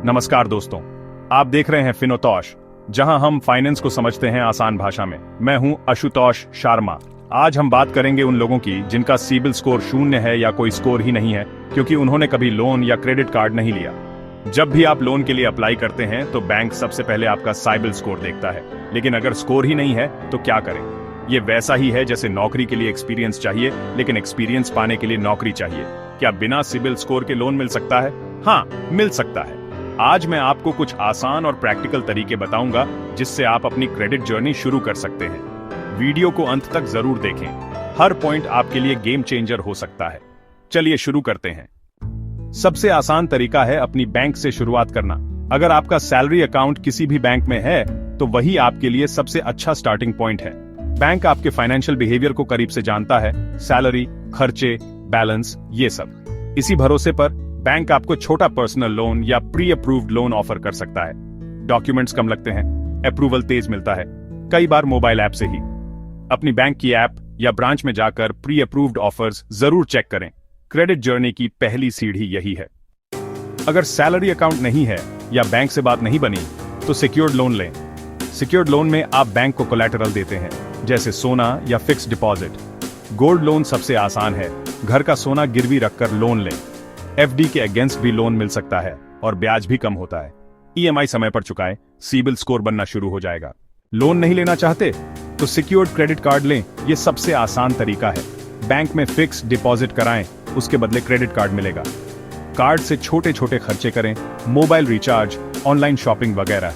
नमस्कार दोस्तों, आप देख रहे हैं फिनोतोष, जहां हम फाइनेंस को समझते हैं आसान भाषा में। मैं हूं आशुतोष शर्मा। आज हम बात करेंगे उन लोगों की जिनका सिबिल स्कोर 0 है या कोई स्कोर ही नहीं है, क्योंकि उन्होंने कभी लोन या क्रेडिट कार्ड नहीं लिया। जब भी आप लोन के लिए अप्लाई करते हैं तो बैंक सबसे पहले आपका सिबिल स्कोर देखता है, लेकिन अगर स्कोर ही नहीं है तो क्या करें? ये वैसा ही है जैसे नौकरी के लिए एक्सपीरियंस चाहिए, लेकिन एक्सपीरियंस पाने के लिए नौकरी चाहिए। क्या बिना सिबिल स्कोर के लोन मिल सकता है? हाँ, मिल सकता है। आज मैं आपको कुछ आसान और प्रैक्टिकल तरीके बताऊंगा जिससे आप अपनी क्रेडिट जर्नी शुरू कर सकते हैं। वीडियो को अंत तक जरूर देखें, हर पॉइंट आपके लिए गेम चेंजर हो सकता है। चलिए शुरू करते हैं। सबसे आसान तरीका है अपनी बैंक से शुरुआत करना। अगर आपका सैलरी अकाउंट किसी भी बैंक में है तो वही आपके लिए सबसे अच्छा स्टार्टिंग पॉइंट है। बैंक आपके फाइनेंशियल बिहेवियर को करीब से जानता है, सैलरी, खर्चे, बैलेंस, ये सब। इसी भरोसे पर बैंक आपको छोटा पर्सनल लोन या प्री अप्रूव्ड लोन ऑफर कर सकता है। डॉक्यूमेंट्स कम लगते हैं, अप्रूवल तेज मिलता है, कई बार मोबाइल ऐप से ही। अपनी बैंक की ऐप या ब्रांच में जाकर प्री अप्रूव्ड ऑफर्स जरूर चेक करें। क्रेडिट जर्नी की पहली सीढ़ी यही है। अगर सैलरी अकाउंट नहीं है या बैंक से बात नहीं बनी तो सिक्योर्ड लोन लें। सिक्योर्ड लोन में आप बैंक को कोलैटरल देते हैं, जैसे सोना या फिक्स डिपॉजिट। गोल्ड लोन सबसे आसान है, घर का सोना गिरवी रखकर लोन लें। एफडी के अगेंस्ट भी लोन मिल सकता है और ब्याज भी कम होता है। ईएमआई समय पर चुकाएं, सिबिल स्कोर बनना शुरू हो जाएगा। लोन नहीं लेना चाहते तो सिक्योर्ड क्रेडिट कार्ड लें, ये सबसे आसान तरीका है। बैंक में फिक्स डिपॉजिट कराएं, उसके बदले क्रेडिट कार्ड मिलेगा। कार्ड से छोटे छोटे खर्चे करें, मोबाइल रिचार्ज, ऑनलाइन शॉपिंग वगैरह।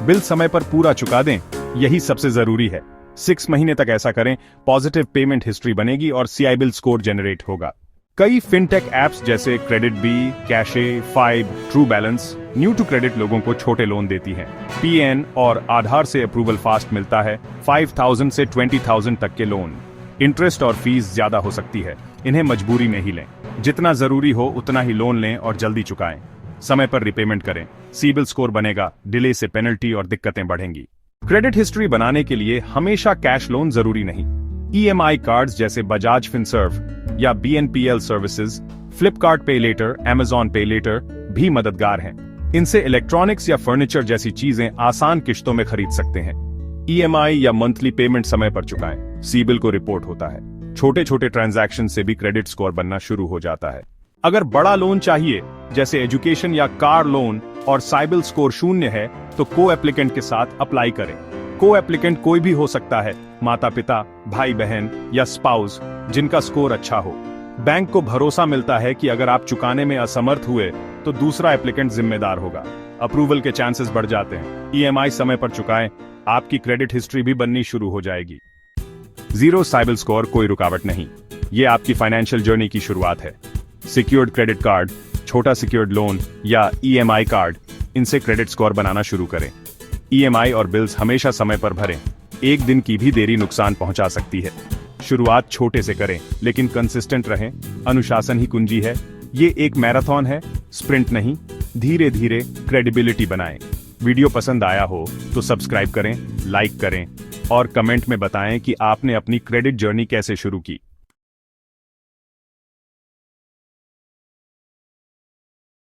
बिल समय पर पूरा चुका दें, यही सबसे जरूरी है। 6 महीने तक ऐसा करें, पॉजिटिव पेमेंट हिस्ट्री बनेगी और सिबिल स्कोर जनरेट होगा। कई फिनटेक ऐप्स जैसे KreditBee, CASHe, Fibe, True Balance new to credit लोगों को छोटे लोन देती हैं। पीएन और आधार से अप्रूवल फास्ट मिलता है। 5,000 से 20,000 तक के लोन। इंटरेस्ट और फीस ज्यादा हो सकती है, इन्हें मजबूरी में ही लें। जितना जरूरी हो उतना ही लोन लें और जल्दी चुकाएं। समय पर रिपेमेंट करें, सिबिल स्कोर बनेगा, डिले से पेनल्टी और दिक्कतें बढ़ेंगी। क्रेडिट हिस्ट्री बनाने के लिए हमेशा कैश लोन जरूरी नहीं। ईएमआई कार्ड्स जैसे बजाज फिनसर्व या बीएनपीएल सर्विसेज, फ्लिपकार्ट पे लेटर, अमेजॉन पे लेटर भी मददगार हैं। इनसे इलेक्ट्रॉनिक्स या फर्नीचर जैसी चीजें आसान किश्तों में खरीद सकते हैं। ईएमआई या मंथली पेमेंट समय पर चुकाएं, सिबिल को रिपोर्ट होता है। छोटे छोटे ट्रांजैक्शन से भी क्रेडिट स्कोर बनना शुरू हो जाता है। अगर बड़ा लोन चाहिए जैसे एजुकेशन या कार लोन और सिबिल स्कोर 0 है तो को एप्लीकेंट के साथ अप्लाई करें। को एप्लीकेंट कोई भी हो सकता है, माता पिता, भाई बहन या स्पाउस, जिनका स्कोर अच्छा हो। बैंक को भरोसा मिलता है कि अगर आप चुकाने में असमर्थ हुए तो दूसरा एप्लीकेंट जिम्मेदार होगा। अप्रूवल के चांसेस बढ़ जाते हैं। ईएमआई समय पर चुकाएं, आपकी क्रेडिट हिस्ट्री भी बननी शुरू हो जाएगी। 0 सिबिल स्कोर कोई रुकावट नहीं, ये आपकी फाइनेंशियल जर्नी की शुरुआत है। सिक्योर्ड क्रेडिट कार्ड, छोटा सिक्योर्ड लोन या ईएमआई कार्ड, इनसे क्रेडिट स्कोर बनाना शुरू करें। ईएमआई और बिल्स हमेशा समय पर भरें, एक दिन की भी देरी नुकसान पहुंचा सकती है। शुरुआत छोटे से करें लेकिन कंसिस्टेंट रहें, अनुशासन ही कुंजी है। ये एक मैराथन है, स्प्रिंट नहीं। धीरे धीरे क्रेडिबिलिटी बनाएं। वीडियो पसंद आया हो तो सब्सक्राइब करें, लाइक करें और कमेंट में बताएं कि आपने अपनी क्रेडिट जर्नी कैसे शुरू की।